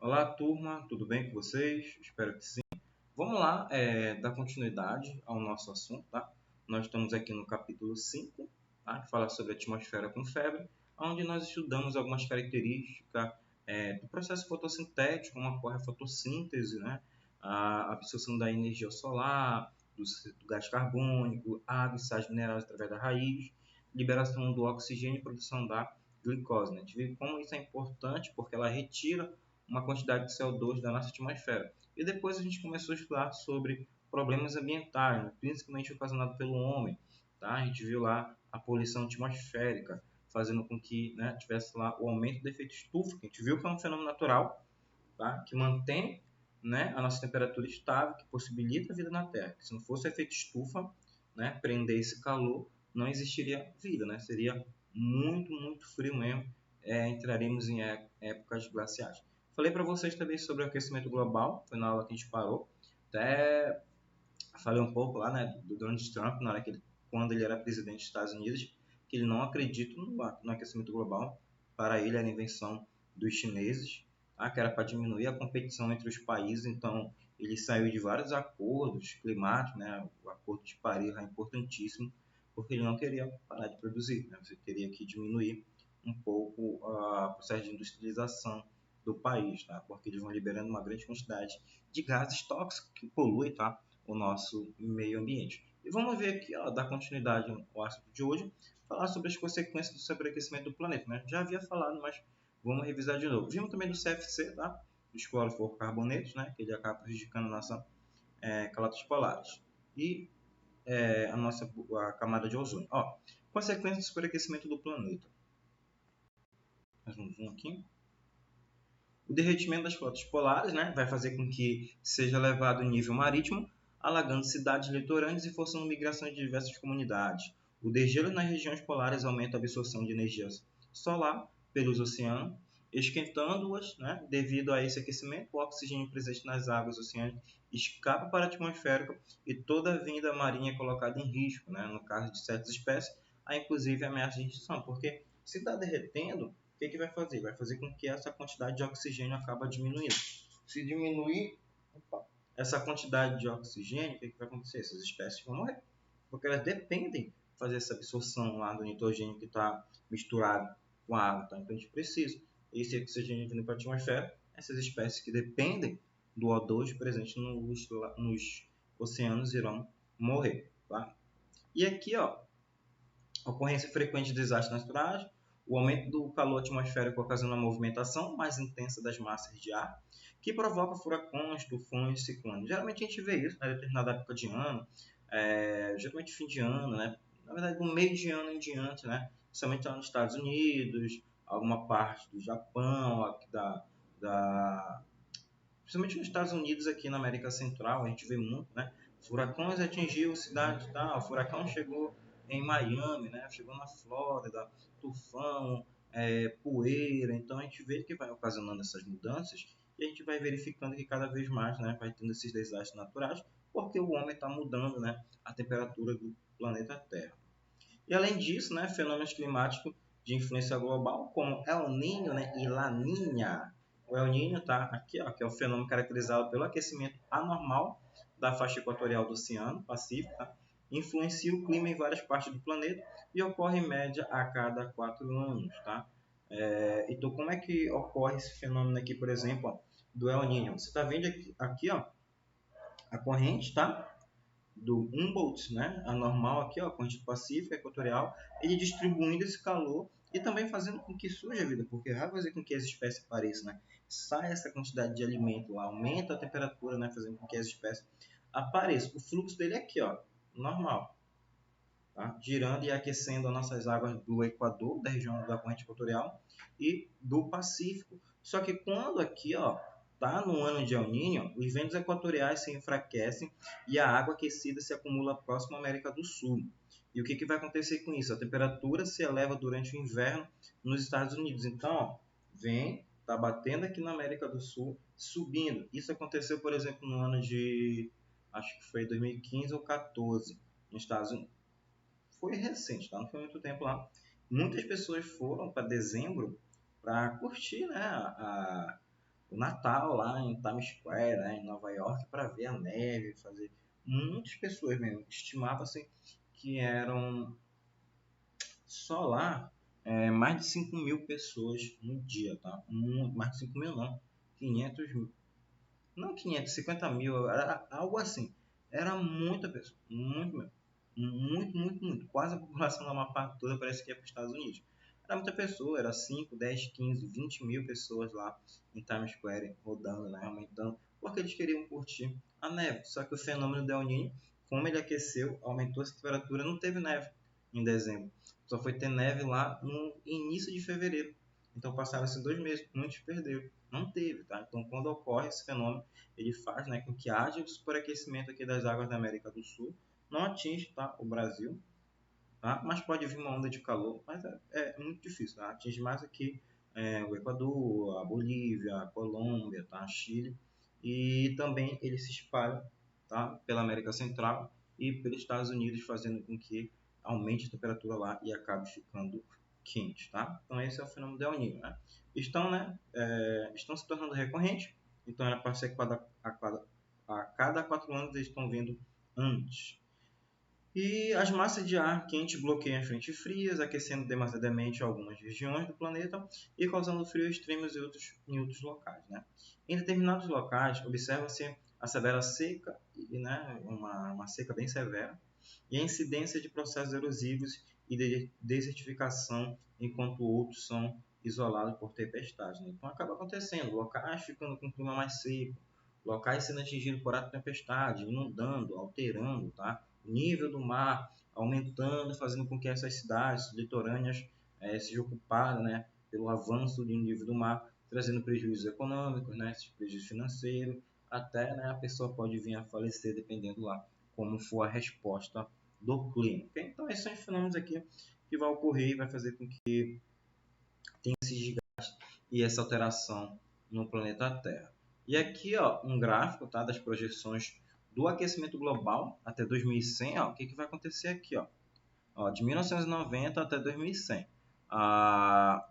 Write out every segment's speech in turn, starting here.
Olá, turma, tudo bem com vocês? Espero que sim. Vamos lá, dar continuidade ao nosso assunto, tá? Nós estamos aqui no capítulo 5, tá? Que fala sobre a atmosfera com febre, onde nós estudamos algumas características do processo fotossintético, como ocorre a fotossíntese, né? A absorção da energia solar, do gás carbônico, água e sais minerais através da raiz, liberação do oxigênio e produção da glicose, né? A gente viu como isso é importante porque ela retira uma quantidade de CO2 da nossa atmosfera. E depois a gente começou a estudar sobre problemas ambientais, né? Principalmente ocasionados pelo homem. Tá? A gente viu lá a poluição atmosférica, fazendo com que, né, tivesse lá o aumento do efeito estufa, que a gente viu que é um fenômeno natural, tá? Que mantém, né, a nossa temperatura estável, que possibilita a vida na Terra. Se não fosse o efeito estufa, né, prender esse calor, não existiria vida, né? Seria muito, muito frio mesmo. Entraríamos em épocas glaciais. Falei para vocês também sobre o aquecimento global, foi na aula que a gente parou. Até falei um pouco lá, né, do Donald Trump, na hora que quando ele era presidente dos Estados Unidos, que ele não acredita no aquecimento global. Para ele era a invenção dos chineses, tá? Que era para diminuir a competição entre os países. Então ele saiu de vários acordos climáticos, né? O Acordo de Paris é importantíssimo, porque ele não queria parar de produzir, né? Você teria que diminuir um pouco o processo de industrialização do país, tá? Porque eles vão liberando uma grande quantidade de gases tóxicos que poluem, tá? O nosso meio ambiente. E vamos ver aqui, ó, dar continuidade ao assunto de hoje, falar sobre as consequências do sobreaquecimento do planeta, né? Já havia falado, mas vamos revisar de novo. Vimos também do CFC, tá? Dos clorofluorocarbonetos, né? Que ele acaba prejudicando a nossa calotas polares. E a camada de ozônio. Ó, consequências do superaquecimento do planeta. Mais um zoom aqui. O derretimento das calotas polares, né, vai fazer com que seja elevado o nível marítimo, alagando cidades litorâneas e forçando migração de diversas comunidades. O degelo nas regiões polares aumenta a absorção de energia solar pelos oceanos, esquentando-as, né, devido a esse aquecimento. O oxigênio presente nas águas oceânicas escapa para a atmosfera e toda a vida marinha é colocada em risco, né, no caso de certas espécies, há inclusive ameaça de extinção, porque se está derretendo, o que vai fazer? Vai fazer com que essa quantidade de oxigênio acaba diminuindo. Se diminuir essa quantidade de oxigênio, o que vai acontecer? Essas espécies vão morrer, porque elas dependem de fazer essa absorção lá do nitrogênio que está misturado com a água. Tá? Então a gente precisa. Esse oxigênio vindo para a atmosfera, essas espécies que dependem do O2 presente nos oceanos irão morrer. Tá? E aqui, ó, ocorrência frequente de desastres naturais, o aumento do calor atmosférico ocasiona a movimentação mais intensa das massas de ar, que provoca furacões, tufões, ciclones. Geralmente a gente vê isso na determinada época de ano, geralmente fim de ano, né? Na verdade, do meio de ano em diante, né? Principalmente lá nos Estados Unidos, alguma parte do Japão, aqui principalmente nos Estados Unidos, aqui na América Central, a gente vê muito, né? Furacões atingiu cidade tal, furacão chegou em Miami, né? Chegou na Flórida, tufão, poeira. Então a gente vê que vai ocasionando essas mudanças e a gente vai verificando que cada vez mais, né, vai tendo esses desastres naturais, porque o homem está mudando, né, a temperatura do planeta Terra. E além disso, né, fenômenos climáticos de influência global, como El Niño, né, e La Niña. O El Niño está aqui, ó, que é o fenômeno caracterizado pelo aquecimento anormal da faixa equatorial do Oceano Pacífico, tá? Influencia o clima em várias partes do planeta e ocorre em média a cada 4 anos. Tá? Então, como é que ocorre esse fenômeno aqui, por exemplo, ó, do El Niño? Você está vendo aqui ó, a corrente, tá? Do Humboldt, né, a normal aqui, ó, a corrente pacífica equatorial, ele distribuindo esse calor e também fazendo com que surja a vida, porque vai fazer com que as espécies apareçam, né? Sai essa quantidade de alimento lá, aumenta a temperatura, né, fazendo com que as espécies apareçam. O fluxo dele é aqui, ó, normal, tá? Girando e aquecendo as nossas águas do Equador, da região da corrente equatorial e do Pacífico. Só que quando aqui, ó, tá no ano de El Niño, os ventos equatoriais se enfraquecem e a água aquecida se acumula próximo à América do Sul. E o que vai acontecer com isso? A temperatura se eleva durante o inverno nos Estados Unidos. Então, ó, tá batendo aqui na América do Sul, subindo. Isso aconteceu, por exemplo, no ano de, acho que foi 2015 ou 14, nos Estados Unidos. Foi recente, tá? Não foi muito tempo lá. Muitas pessoas foram para dezembro para curtir, né, o Natal lá em Times Square, né, em Nova York, para ver a neve, fazer muitas pessoas mesmo. Estimava-se que eram só lá mais de 5 mil pessoas no dia, tá? Mais de 5 mil não, 500 mil. Não 550 mil, era algo assim. Era muita pessoa, muito mesmo. Muito, muito, muito. Quase a população da Amapá toda parece que ia para os Estados Unidos. Era muita pessoa, era 5, 10, 15, 20 mil pessoas lá em Times Square, rodando, né, aumentando, porque eles queriam curtir a neve. Só que o fenômeno do El Niño, como ele aqueceu, aumentou a temperatura, não teve neve em dezembro. Só foi ter neve lá no início de fevereiro. Então passaram-se 2 meses, muitos perderam. Não teve, tá? Então quando ocorre esse fenômeno, ele faz, né, com que haja o superaquecimento aqui das águas da América do Sul. Não atinge, tá, o Brasil, tá? Mas pode vir uma onda de calor, mas é muito difícil, tá? Atinge mais aqui o Equador, a Bolívia, a Colômbia, tá? Chile, e também ele se espalha, tá, pela América Central e pelos Estados Unidos, fazendo com que aumente a temperatura lá e acabe ficando quente, tá? Então esse é o fenômeno do El Niño, né? Estão se tornando recorrentes, então era para ser a cada 4 anos eles estão vindo antes. E as massas de ar quente bloqueiam as frentes frias, aquecendo demasiadamente algumas regiões do planeta e causando frio extremos em outros locais, né? Em determinados locais, observa-se a severa seca, né, uma seca bem severa, e a incidência de processos erosivos e de desertificação, enquanto outros são isolados por tempestades, né? Então acaba acontecendo, locais ficando com clima mais seco, locais sendo atingidos por ato de tempestade, inundando, alterando, tá? O nível do mar aumentando, fazendo com que essas cidades litorâneas sejam ocupadas, né, pelo avanço do nível do mar, trazendo prejuízos econômicos, né, prejuízo financeiro, até, né, a pessoa pode vir a falecer dependendo lá como for a resposta do clima. Okay? Então esses são os fenômenos aqui que vai ocorrer e vai fazer com que tenha esse desgaste e essa alteração no planeta Terra. E aqui, ó, um gráfico, tá, das projeções do aquecimento global até 2100, ó, o que vai acontecer aqui, ó, de 1990 até 2100.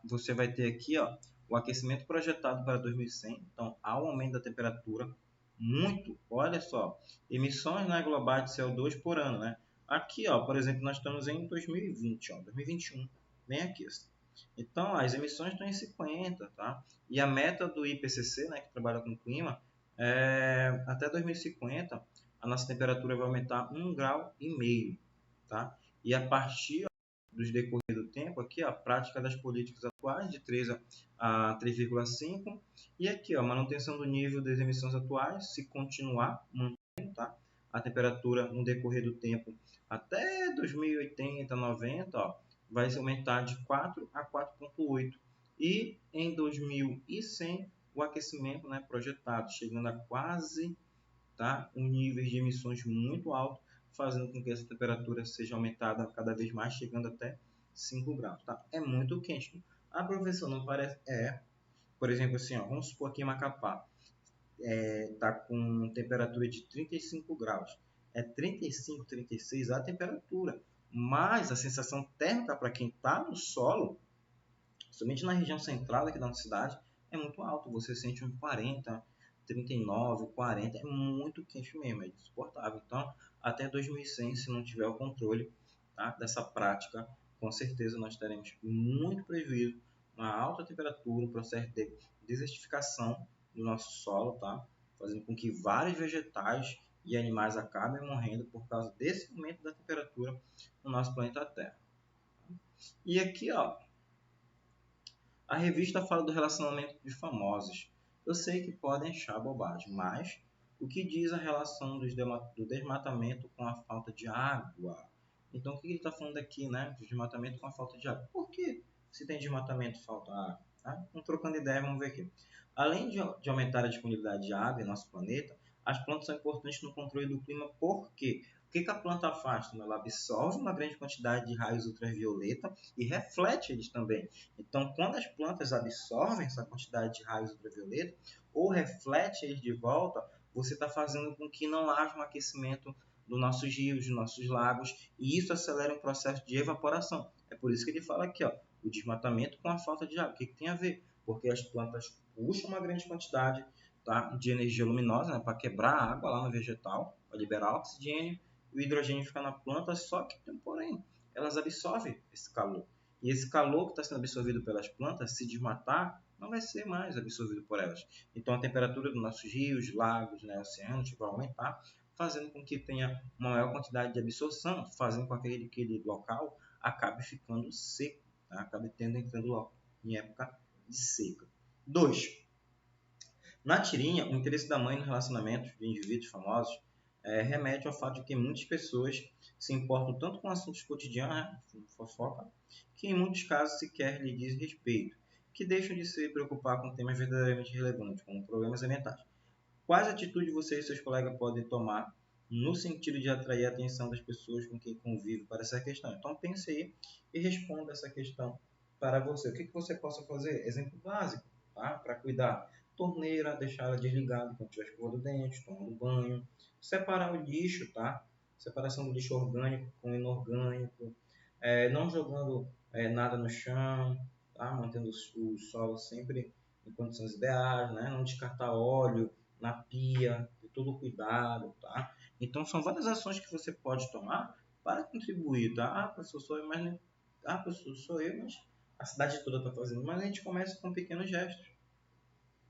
Você vai ter aqui, ó, o aquecimento projetado para 2100, então há um aumento da temperatura muito, olha só, emissões, né, globais de CO2 por ano, né? Aqui, ó, por exemplo, nós estamos em 2020, ó, 2021, bem aqui. Então, as emissões estão em 50, tá? E a meta do IPCC, né, que trabalha com o clima, até 2050, a nossa temperatura vai aumentar 1,5 grau, tá? E a partir dos decorrer do tempo, aqui a prática das políticas atuais de 3 a 3,5, e aqui ó, a manutenção do nível das emissões atuais, se continuar mantendo, tá? A temperatura no decorrer do tempo até 2080, 90, ó, vai aumentar de 4 a 4,8. E em 2100, o aquecimento, né, projetado, chegando a quase, tá, um nível de emissões muito alto, fazendo com que essa temperatura seja aumentada cada vez mais, chegando até 5 graus. Tá? É muito quente. Ah, professor, não parece... Por exemplo, assim, ó, vamos supor que em Macapá está com temperatura de 35 graus. É 35, 36 a temperatura. Mas a sensação térmica para quem está no solo, somente na região central aqui da nossa cidade, é muito alto. Você sente uns 40, 39, 40. É muito quente mesmo, é insuportável. Então, até 2100, se não tiver o controle, tá, dessa prática, com certeza nós teremos muito prejuízo, uma alta temperatura, um processo de desertificação do nosso solo, tá? Fazendo com que vários vegetais e animais acabem morrendo por causa desse aumento da temperatura no nosso planeta Terra. E aqui, ó, a revista fala do relacionamento de famosos. Eu sei que podem achar bobagem, mas o que diz a relação do desmatamento com a falta de água? Então, o que ele está falando aqui, né? Do desmatamento com a falta de água. Por que se tem desmatamento falta água? Tá? Então, trocando ideia, vamos ver aqui. Além de aumentar a disponibilidade de água em nosso planeta, as plantas são importantes no controle do clima. Por quê? O que a planta faz? Ela absorve uma grande quantidade de raios ultravioleta e reflete eles também. Então, quando as plantas absorvem essa quantidade de raios ultravioleta ou reflete eles de volta, você está fazendo com que não haja um aquecimento dos nossos rios, dos nossos lagos, e isso acelera o processo de evaporação. É por isso que ele fala aqui, ó, o desmatamento com a falta de água. O que tem a ver? Porque as plantas puxa uma grande quantidade, tá, de energia luminosa, né, para quebrar a água lá no vegetal, para liberar oxigênio, e o hidrogênio fica na planta, só que tem um porém, elas absorvem esse calor. E esse calor que está sendo absorvido pelas plantas, se desmatar, não vai ser mais absorvido por elas. Então a temperatura dos nossos rios, lagos, né, oceanos vai aumentar, fazendo com que tenha uma maior quantidade de absorção, fazendo com que aquele local acabe ficando seco, tá? Acabe entrando em época de seca. 2. Na tirinha, o interesse da mãe no relacionamento de indivíduos famosos remete ao fato de que muitas pessoas se importam tanto com assuntos cotidianos, né, fofoca, que em muitos casos sequer lhe diz respeito, que deixam de se preocupar com temas verdadeiramente relevantes, como problemas ambientais. Quais atitudes você e seus colegas podem tomar no sentido de atrair a atenção das pessoas com quem convive para essa questão? Então pense aí e responda essa questão para você. O que você possa fazer? Exemplo básico, tá? Para cuidar. Torneira, deixar ela desligada quando estiver escovando o dente, tomando banho. Separar o lixo, tá? Separação do lixo orgânico com inorgânico. Não jogando nada no chão, tá? Mantendo o solo sempre em condições ideais, né? Não descartar óleo na pia, ter todo o cuidado, tá? Então são várias ações que você pode tomar para contribuir, tá? Ah, professor, sou eu, mas professor, sou eu, mas a cidade toda está fazendo. Mas a gente começa com pequenos gestos.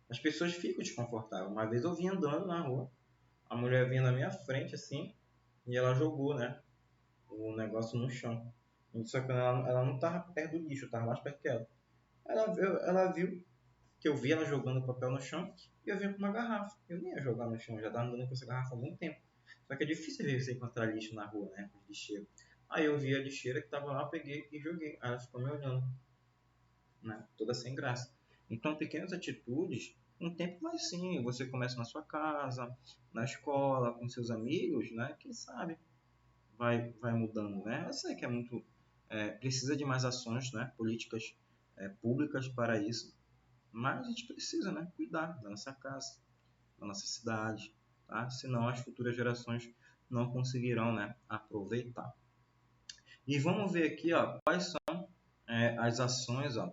As pessoas ficam desconfortáveis. Uma vez eu vim andando na rua, a mulher vinha na minha frente assim, e ela jogou, né, o negócio no chão. Só que ela não estava perto do lixo, estava mais perto que ela. Ela viu que eu vi ela jogando o papel no chão e eu vinha com uma garrafa. Eu nem ia jogar no chão, já estava andando com essa garrafa há algum tempo. Só que é difícil você encontrar lixo na rua, né? Lixeiro. Aí eu vi a lixeira que estava lá, peguei e joguei. Aí ela ficou me olhando, né? Toda sem graça. Então, pequenas atitudes, um tempo vai sim. Você começa na sua casa, na escola, com seus amigos, né? Quem sabe vai mudando, né? Eu sei que é muito... precisa de mais ações, né? Políticas públicas para isso. Mas a gente precisa, né, cuidar da nossa casa, da nossa cidade, tá? Senão as futuras gerações não conseguirão, né, aproveitar. E vamos ver aqui, ó, quais são as ações, ó,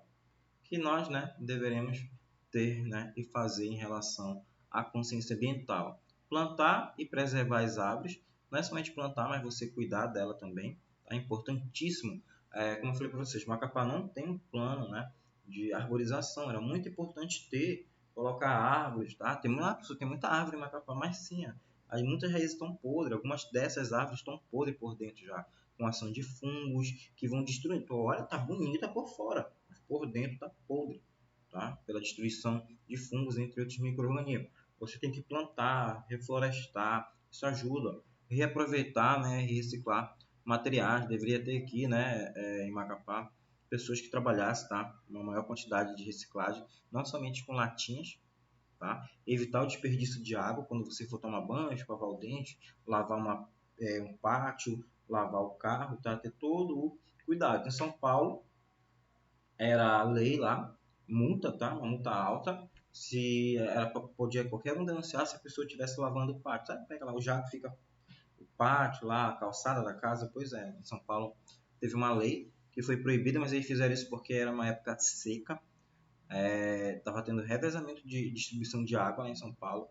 que nós, né, deveremos ter, né, e fazer em relação à consciência ambiental. Plantar e preservar as árvores, não é somente plantar, mas você cuidar dela também, tá? É importantíssimo. Como eu falei para vocês, Macapá não tem um plano, né, de arborização, era muito importante ter, colocar árvores, tá? Tem muita árvore em Macapá, mas sim, aí muitas raízes estão podres, algumas dessas árvores estão podres por dentro já, com ação de fungos que vão destruir. Então, olha, tá bonita por fora, por dentro está podre, tá? Pela destruição de fungos, entre outros micro-organismos. Você tem que plantar, reflorestar, isso ajuda. Reaproveitar, né, reciclar materiais. Deveria ter aqui, né, em Macapá, pessoas que trabalhassem, tá? Uma maior quantidade de reciclagem, não somente com latinhas, tá? Evitar o desperdício de água quando você for tomar banho, escovar o dente, lavar um pátio, lavar o carro, tá? Ter todo o cuidado. Em São Paulo, era a lei lá, multa, tá? Uma multa alta. Se podia qualquer um denunciar se a pessoa estivesse lavando o pátio. Sabe, pega lá o jato, fica o pátio lá, a calçada da casa. Pois é, em São Paulo teve uma lei que foi proibida, mas eles fizeram isso porque era uma época seca. Estava tendo revezamento de distribuição de água lá em São Paulo,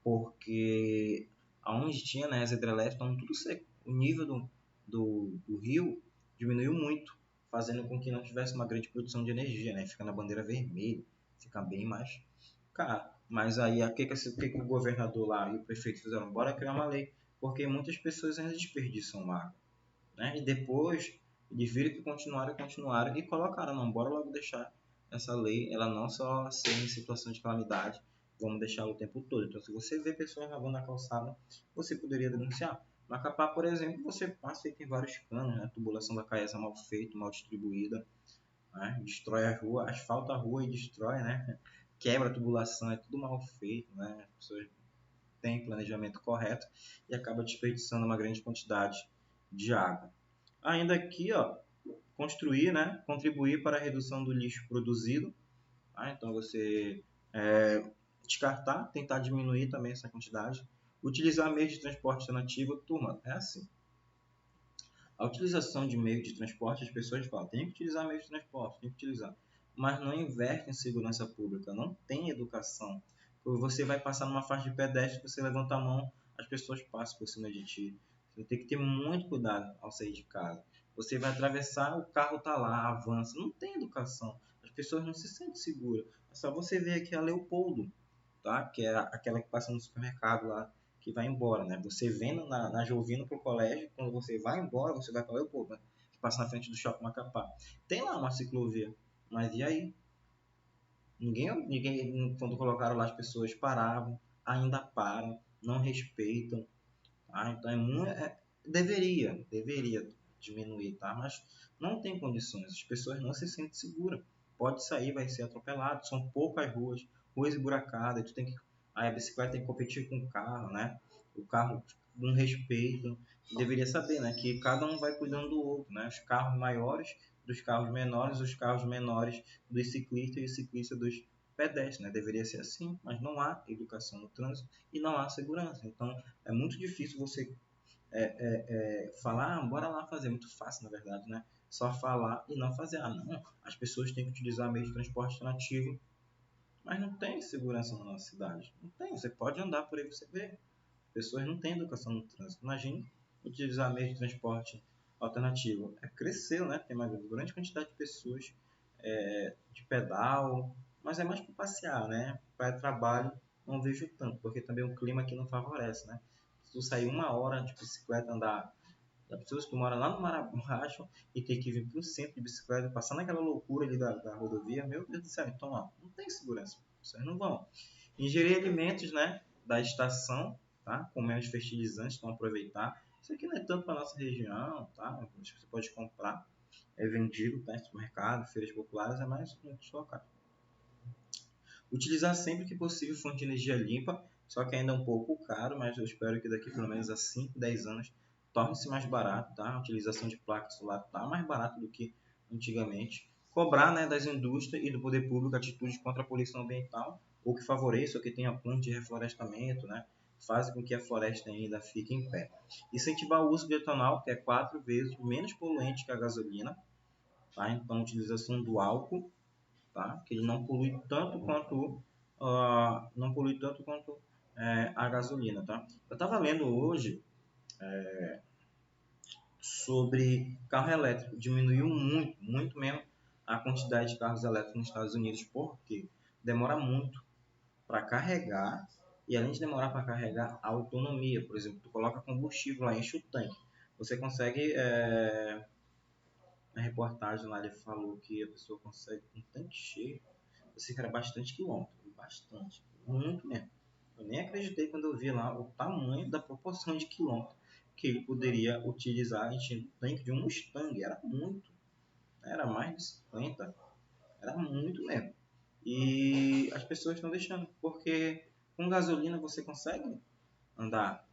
porque aonde tinha, né, as hidrelétricas estavam tudo seco. O nível do rio diminuiu muito, fazendo com que não tivesse uma grande produção de energia, né? Fica na bandeira vermelha, fica bem mais caro. Mas aí, o que o governador lá e o prefeito fizeram? Bora criar uma lei, porque muitas pessoas ainda desperdiçam água, né? E depois, eles viram que continuaram e colocaram, não, bora logo deixar essa lei, ela não só ser em situação de calamidade, vamos deixar o tempo todo. Então, se você vê pessoas lavando a calçada, você poderia denunciar. Macapá, por exemplo, você passa e tem vários canos, né? A tubulação da Caesa mal feita, mal distribuída, né? Destrói a rua, asfalta a rua e destrói, né? Quebra a tubulação, é tudo mal feito, né? As pessoas têm planejamento correto e acaba desperdiçando uma grande quantidade de água. Ainda aqui, ó, construir, né? Contribuir para a redução do lixo produzido. Tá? Então, você descartar, tentar diminuir também essa quantidade. Utilizar meios de transporte alternativo, turma, é assim. A utilização de meio de transporte, as pessoas falam, tem que utilizar meio de transporte, tem que utilizar. mas não investe em segurança pública, não tem educação. Você vai passar numa faixa de pedestre, você levanta a mão, as pessoas passam por cima de ti. Você tem que ter muito cuidado ao sair de casa. Você vai atravessar, o carro está lá, avança. Não tem educação. As pessoas não se sentem seguras. É só você ver aqui a Leopoldo, tá? Que é aquela que passa no supermercado lá, que vai embora, né? Você vem na Jovino pro colégio, quando você vai embora, você vai para Leopoldo, né? Que passa na frente do Shopping Macapá. Tem lá uma ciclovia, mas e aí? Ninguém, quando colocaram lá, as pessoas paravam, ainda param, não respeitam. Tá? Então deveria diminuir, tá? Mas não tem condições, as pessoas não se sentem seguras. Pode sair, vai ser atropelado, são poucas ruas esburacadas, tu tem que, aí a bicicleta tem que competir com o carro, né? O carro não respeita, deveria saber, né? Que cada um vai cuidando do outro, né? Os carros maiores dos carros menores, os carros menores dos ciclistas e os ciclistas dos pedestres, né? Deveria ser assim, mas não há educação no trânsito e não há segurança. Então, é muito difícil você falar, bora lá fazer. É muito fácil, na verdade, né? Só falar e não fazer. Ah, não, as pessoas têm que utilizar meio de transporte alternativo, mas não tem segurança na nossa cidade. Não tem. Você pode andar por aí, você vê. As pessoas não têm educação no trânsito. Imagine utilizar meio de transporte alternativo. Cresceu, né? Tem uma grande quantidade de pessoas de pedal, mas é mais para passear, né? Para trabalho, não vejo tanto, porque também o clima aqui não favorece, né? Se tu sair 1 hora de bicicleta, andar, já pessoas que moram lá no Marabaixo e tem que vir para o centro de bicicleta, passando aquela loucura ali da rodovia, meu Deus do céu, então ó, não tem segurança, vocês não vão. Ingerir alimentos, né, da estação, tá? Com menos fertilizantes, então aproveitar. Isso aqui não é tanto para nossa região, tá? Você pode comprar, é vendido, tá? Em supermercado, feiras populares, é mais no seu local. Utilizar sempre que possível fonte de energia limpa, só que ainda é um pouco caro, mas eu espero que daqui pelo menos a 5, 10 anos torne-se mais barato, tá? A utilização de placas solar está mais barato do que antigamente. Cobrar, né, das indústrias e do poder público atitudes contra a poluição ambiental, ou que favoreça ou que tenha plano de reflorestamento, né? Faz com que a floresta ainda fique em pé. Incentivar o uso de etanol, que é 4 vezes menos poluente que a gasolina, tá? Então, a utilização do álcool, tá? Que ele não polui tanto quanto a gasolina, tá? Eu estava lendo hoje sobre carro elétrico, diminuiu muito, muito mesmo a quantidade de carros elétricos nos Estados Unidos, porque demora muito para carregar e além de demorar para carregar, a autonomia, por exemplo, tu coloca combustível lá, enche o tanque, você consegue na reportagem lá ele falou que a pessoa consegue com um tanque cheio você quer bastante quilômetro, bastante, muito mesmo. Eu nem acreditei quando eu vi lá o tamanho da proporção de quilômetro que ele poderia utilizar enchendo o tanque de um Mustang. Era muito, era mais de 50, era muito mesmo. E as pessoas estão deixando, porque com gasolina você consegue andar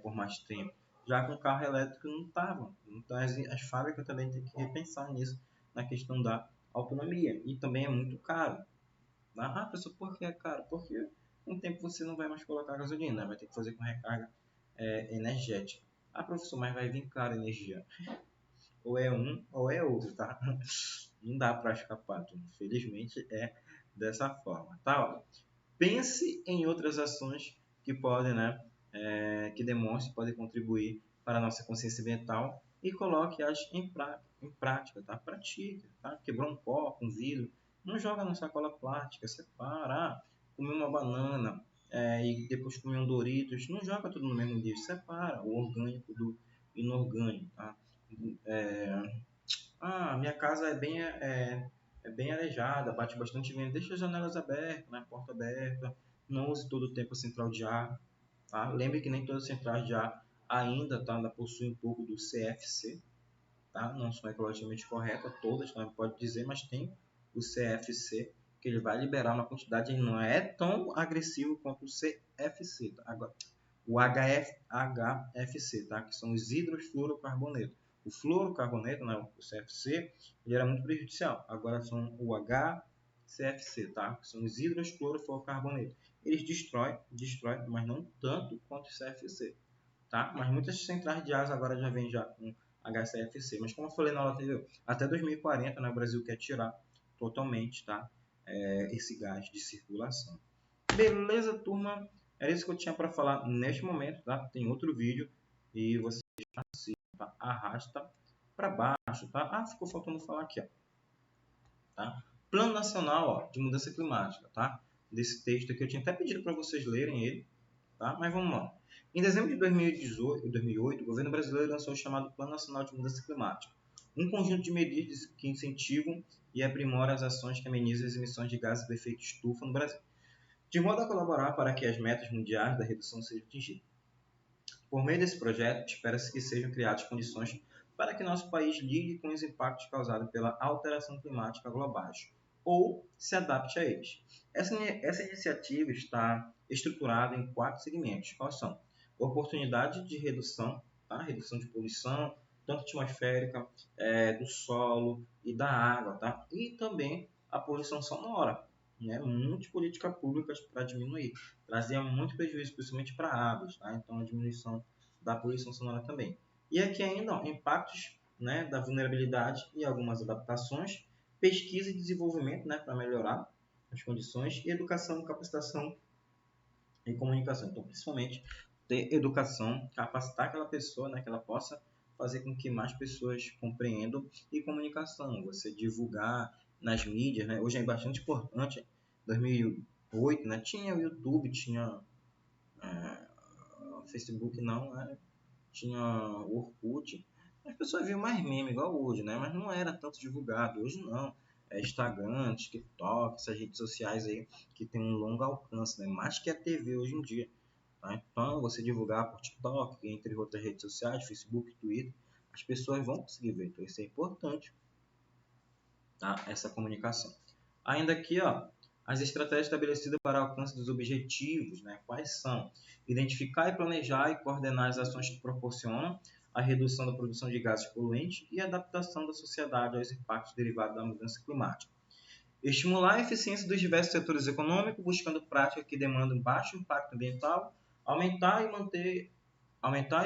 por mais tempo. Já com carro elétrico não estava. Então as fábricas também têm que repensar nisso, na questão da autonomia. E também é muito caro. Ah, professor, por que é caro? Porque com o tempo você não vai mais colocar gasolina, vai ter que fazer com recarga energética. Ah, professor, mas vai vir caro a energia. Ou é um ou é outro, tá? Não dá para escapar, infelizmente é dessa forma, tá? Ó, pense em outras ações que podem, né, que demonstrem, podem contribuir para a nossa consciência ambiental e coloque-as em prática, tá? Pratique, tá? Quebrou um copo, um vidro, não joga na sacola plástica, separa, comer uma banana e depois comer um Doritos, não joga tudo no mesmo lixo, separa o orgânico do inorgânico, tá? Minha casa é bem arejada, bate bastante vento, deixa as janelas abertas, né? Porta aberta, não use todo o tempo a central de ar, tá? Lembre que nem todas as centrais de ar ainda possuem um pouco do CFC, tá? Não são ecologicamente corretas, todas, não pode dizer, mas tem o CFC, que ele vai liberar uma quantidade, ele não é tão agressivo quanto o CFC, tá? Agora, o HFC, tá? Que são os hidrofluorocarbonetos. O fluorocarboneto, né, o CFC, ele era muito prejudicial. Agora são o HCFC, tá? Que são os hidrofluorocarbonetos. Eles destroem, mas não tanto quanto o CFC, tá? Mas muitas centrais de asa agora já vêm já com HCFC. Mas como eu falei na aula anterior, até 2040, né, o Brasil quer tirar totalmente, tá? Esse gás de circulação. Beleza, turma? Era isso que eu tinha para falar neste momento, tá? Tem outro vídeo e você tá? Arrasta para baixo, tá? Ah, ficou faltando falar aqui, ó. Tá? Plano Nacional, ó, de Mudança Climática, tá? Desse texto aqui, eu tinha até pedido para vocês lerem ele, tá? Mas vamos lá. Em dezembro de 2008, o governo brasileiro lançou o chamado Plano Nacional de Mudança Climática, um conjunto de medidas que incentivam e aprimoram as ações que amenizam as emissões de gases de efeito estufa no Brasil, de modo a colaborar para que as metas mundiais da redução sejam atingidas. Por meio desse projeto, espera-se que sejam criadas condições para que nosso país lide com os impactos causados pela alteração climática globais ou se adapte a eles. Essa iniciativa está estruturada em 4 segmentos. Quais são? Oportunidade de redução, tá? Redução de poluição, tanto atmosférica, do solo e da água, tá? E também a poluição sonora, né? Muitas políticas públicas para diminuir. Trazia muito prejuízo, principalmente para aves, tá? Então a diminuição da poluição sonora também. E aqui ainda, ó, impactos, né, da vulnerabilidade e algumas adaptações, pesquisa e desenvolvimento, né, para melhorar as condições, e educação, capacitação e comunicação. Então, principalmente, ter educação, capacitar aquela pessoa, né, que ela possa fazer com que mais pessoas compreendam, e comunicação, você divulgar nas mídias, né? Hoje é bastante importante. Em 2008, né, tinha o YouTube, tinha Facebook não, né? Tinha o Orkut. As pessoas viam mais meme igual hoje, né? Mas não era tanto divulgado. Hoje não. É Instagram, TikTok, essas redes sociais aí que tem um longo alcance, né? Mais que a TV hoje em dia. Tá? Então, você divulgar por TikTok, entre outras redes sociais, Facebook, Twitter, as pessoas vão conseguir ver. Então, isso é importante, tá? Essa comunicação. Ainda aqui, ó, as estratégias estabelecidas para o alcance dos objetivos, né? Quais são? Identificar e planejar e coordenar as ações que proporcionam a redução da produção de gases poluentes e a adaptação da sociedade aos impactos derivados da mudança climática. Estimular a eficiência dos diversos setores econômicos, buscando práticas que demandam baixo impacto ambiental, aumentar e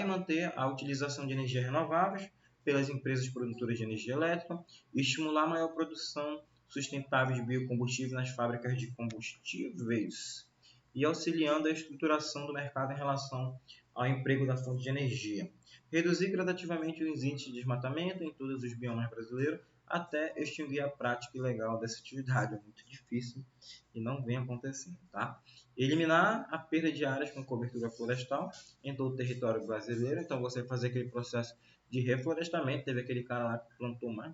manter a utilização de energias renováveis pelas empresas produtoras de energia elétrica, e estimular a maior produção sustentável de biocombustíveis nas fábricas de combustíveis, e auxiliando a estruturação do mercado em relação ao emprego da fonte de energia. Reduzir gradativamente os índices de desmatamento em todos os biomas brasileiros, até extinguir a prática ilegal dessa atividade. É muito difícil e não vem acontecendo, tá? Eliminar a perda de áreas com cobertura florestal em todo o território brasileiro. Então, você fazer aquele processo de reflorestamento. Teve aquele cara lá que plantou mais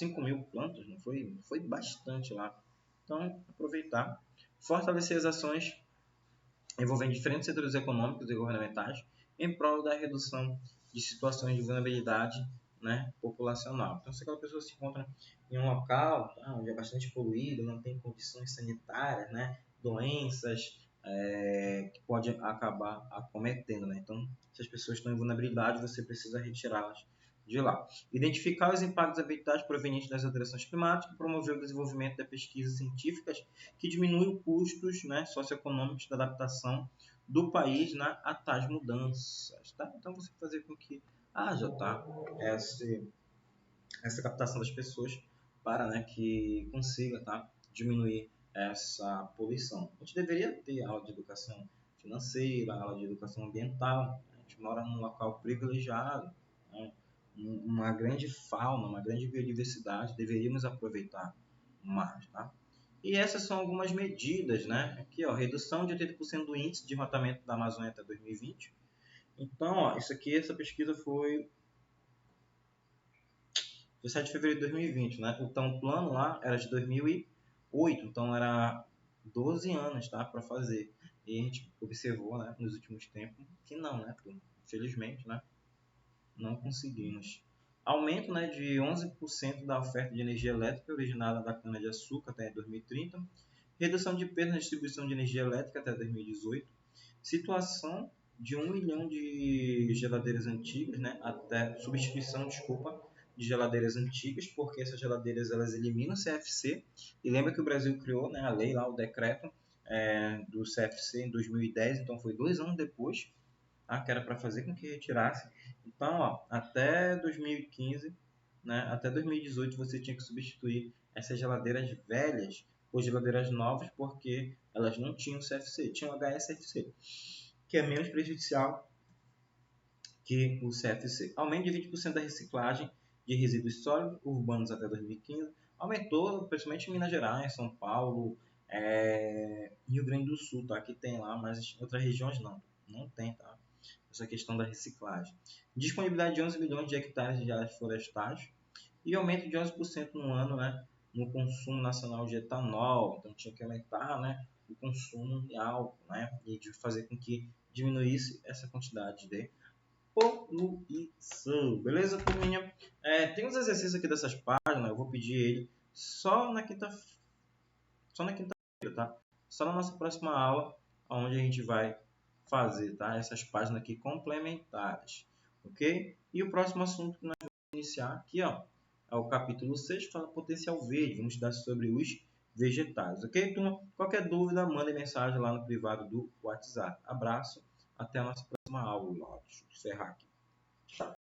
5.000 plantas, não foi? Foi bastante lá. Então, aproveitar. Fortalecer as ações envolvendo diferentes setores econômicos e governamentais em prol da redução de situações de vulnerabilidade, né, populacional. Então, se aquela pessoa se encontra em um local, tá, onde é bastante poluído, não tem condições sanitárias, né, doenças que pode acabar acometendo, né? Então, se as pessoas estão em vulnerabilidade, você precisa retirá-las de lá. Identificar os impactos ambientais provenientes das alterações climáticas, promover o desenvolvimento de pesquisas científicas que diminuem os custos, né, socioeconômicos da adaptação do país, né, a tais mudanças. Tá? Então, você fazer com que haja, tá, essa captação das pessoas para, né, que consiga, tá, diminuir essa poluição. A gente deveria ter aula de educação financeira, aula de educação ambiental. A gente mora num local privilegiado, né, uma grande fauna, uma grande biodiversidade, deveríamos aproveitar mais, tá? E essas são algumas medidas, né? Aqui, ó, redução de 80% do índice de desmatamento da Amazônia até 2020. Então, ó, isso aqui, essa pesquisa foi 17 de fevereiro de 2020, né? Então, o plano lá era de 2008, então era 12 anos, tá, para fazer. E a gente observou, né, nos últimos tempos que não, né? Infelizmente, né? Não conseguimos. Aumento, né, de 11% da oferta de energia elétrica originada da cana-de-açúcar até 2030. Redução de perda na distribuição de energia elétrica até 2018. Situação de 1 milhão de geladeiras antigas, né, até substituição, desculpa, de geladeiras antigas, porque essas geladeiras elas eliminam o CFC. E lembra que o Brasil criou, né, a lei lá, o decreto do CFC em 2010, então foi 2 anos depois, que era para fazer com que retirasse. Então, ó, até 2015, né, até 2018 você tinha que substituir essas geladeiras velhas por geladeiras novas porque elas não tinham CFC, tinham HSFC, que é menos prejudicial que o CFC. Aumento de 20% da reciclagem de resíduos sólidos urbanos até 2015. Aumentou, principalmente em Minas Gerais, São Paulo, Rio Grande do Sul, tá? Que tem lá, mas em outras regiões não tem, tá? Essa questão da reciclagem. Disponibilidade de 11 milhões de hectares de áreas florestais e aumento de 11% no ano, né, no consumo nacional de etanol. Então tinha que aumentar, né, o consumo de álcool, né, e de fazer com que diminuísse essa quantidade de poluição. Beleza, turminha? Tem uns exercícios aqui dessas páginas, eu vou pedir ele só na quinta-feira, tá? Só na nossa próxima aula, onde a gente vai fazer, tá? Essas páginas aqui complementares, ok? E o próximo assunto que nós vamos iniciar aqui, ó, é o capítulo 6, fala potencial verde. Vamos estudar sobre os vegetais, ok, turma? Qualquer dúvida, mande mensagem lá no privado do WhatsApp. Abraço, até a nossa próxima aula. Deixa eu encerrar aqui.